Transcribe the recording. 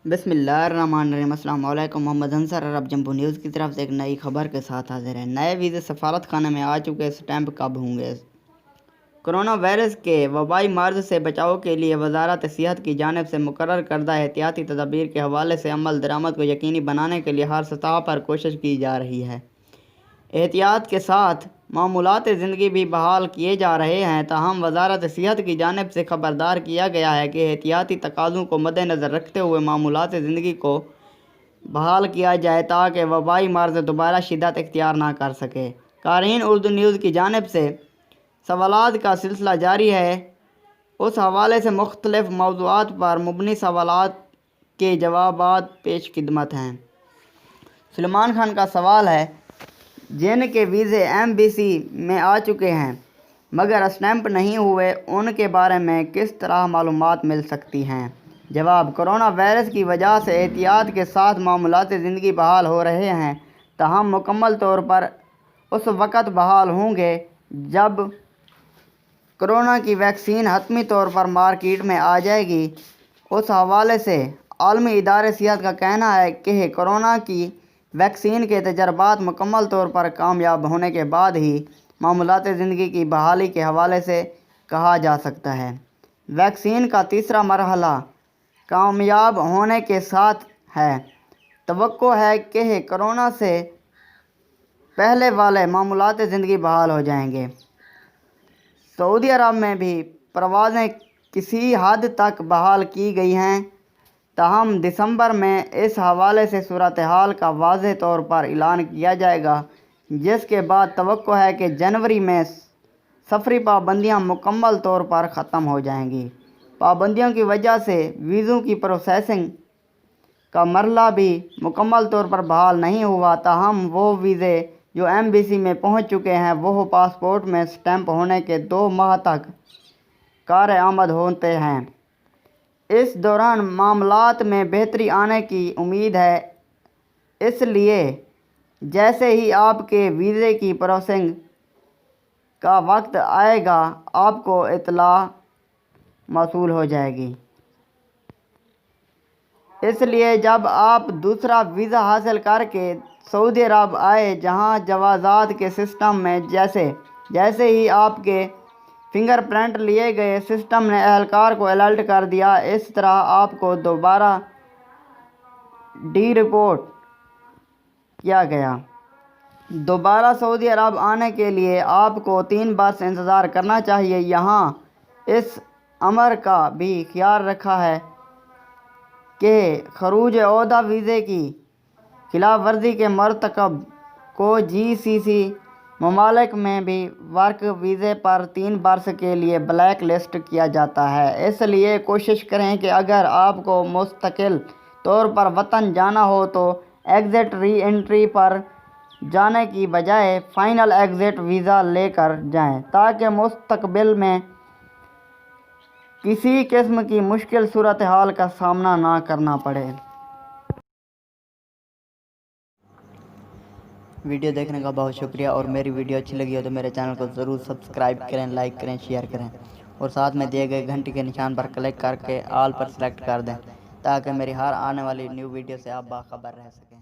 بسم اللہ الرحمن الرحیم۔ السلام علیکم۔ محمد انصر عرب جمبو نیوز کی طرف سے ایک نئی خبر کے ساتھ حاضر ہے۔ نئے ویزے سفارت خانے میں آ چکے، سٹیمپ کب ہوں گے؟ کرونا وائرس کے وبائی مرض سے بچاؤ کے لیے وزارت صحت کی جانب سے مقرر کردہ احتیاطی تدابیر کے حوالے سے عمل درآمد کو یقینی بنانے کے لیے ہر سطح پر کوشش کی جا رہی ہے۔ احتیاط کے ساتھ معمولات زندگی بھی بحال کیے جا رہے ہیں، تاہم وزارت صحت کی جانب سے خبردار کیا گیا ہے کہ احتیاطی تقاضوں کو مد نظر رکھتے ہوئے معمولات زندگی کو بحال کیا جائے تاکہ وبائی مرض دوبارہ شدت اختیار نہ کر سکے۔ قارئین، اردو نیوز کی جانب سے سوالات کا سلسلہ جاری ہے۔ اس حوالے سے مختلف موضوعات پر مبنی سوالات کے جوابات پیش خدمت ہیں۔ سلمان خان کا سوال ہے، جن کے ویزے ایمبیسی میں آ چکے ہیں مگر اسٹیمپ نہیں ہوئے، ان کے بارے میں کس طرح معلومات مل سکتی ہیں؟ جواب: کرونا وائرس کی وجہ سے احتیاط کے ساتھ معمولات زندگی بحال ہو رہے ہیں، تاہم مکمل طور پر اس وقت بحال ہوں گے جب کرونا کی ویکسین حتمی طور پر مارکیٹ میں آ جائے گی۔ اس حوالے سے عالمی ادارہ صحت کا کہنا ہے کہ کرونا کی ویکسین کے تجربات مکمل طور پر کامیاب ہونے کے بعد ہی معمولات زندگی کی بحالی کے حوالے سے کہا جا سکتا ہے۔ ویکسین کا تیسرا مرحلہ کامیاب ہونے کے ساتھ ہے۔ توقع ہے کہ کرونا سے پہلے والے معمولات زندگی بحال ہو جائیں گے۔ سعودی عرب میں بھی پروازیں کسی حد تک بحال کی گئی ہیں، تاہم دسمبر میں اس حوالے سے صورتحال کا واضح طور پر اعلان کیا جائے گا، جس کے بعد توقع ہے کہ جنوری میں سفری پابندیاں مکمل طور پر ختم ہو جائیں گی۔ پابندیوں کی وجہ سے ویزوں کی پروسیسنگ کا مرحلہ بھی مکمل طور پر بحال نہیں ہوا، تاہم وہ ویزے جو ایمبیسی میں پہنچ چکے ہیں وہ پاسپورٹ میں سٹیمپ ہونے کے 2 ماہ تک کارآمد ہوتے ہیں۔ اس دوران معاملات میں بہتری آنے کی امید ہے، اس لیے جیسے ہی آپ کے ویزے کی پروسیسنگ کا وقت آئے گا آپ کو اطلاع موصول ہو جائے گی۔ اس لیے جب آپ دوسرا ویزا حاصل کر کے سعودی عرب آئے، جہاں جوازات کے سسٹم میں جیسے ہی آپ کے فنگر پرنٹ لیے گئے، سسٹم نے اہلکار کو الرٹ کر دیا۔ اس طرح آپ کو دوبارہ ڈی رپورٹ کیا گیا۔ دوبارہ سعودی عرب آنے کے لیے آپ کو 3 برس انتظار کرنا چاہیے۔ یہاں اس امر کا بھی خیال رکھا ہے کہ خروج عہدہ ویزے کی خلاف ورزی کے مرتکب کو جی سی سی ممالک میں بھی ورک ویزے پر 3 برس کے لیے بلیک لسٹ کیا جاتا ہے۔ اس لیے کوشش کریں کہ اگر آپ کو مستقل طور پر وطن جانا ہو تو ایگزٹ ری انٹری پر جانے کی بجائے فائنل ایگزٹ ویزا لے کر جائیں، تاکہ مستقبل میں کسی قسم کی مشکل صورتحال کا سامنا نہ کرنا پڑے۔ ویڈیو دیکھنے کا بہت شکریہ، اور میری ویڈیو اچھی لگی ہو تو میرے چینل کو ضرور سبسکرائب کریں، لائک کریں، شیئر کریں، اور ساتھ میں دیے گئے گھنٹی کے نشان پر کلک کر کے آل پر سلیکٹ کر دیں تاکہ میری ہر آنے والی نیو ویڈیو سے آپ باخبر رہ سکیں۔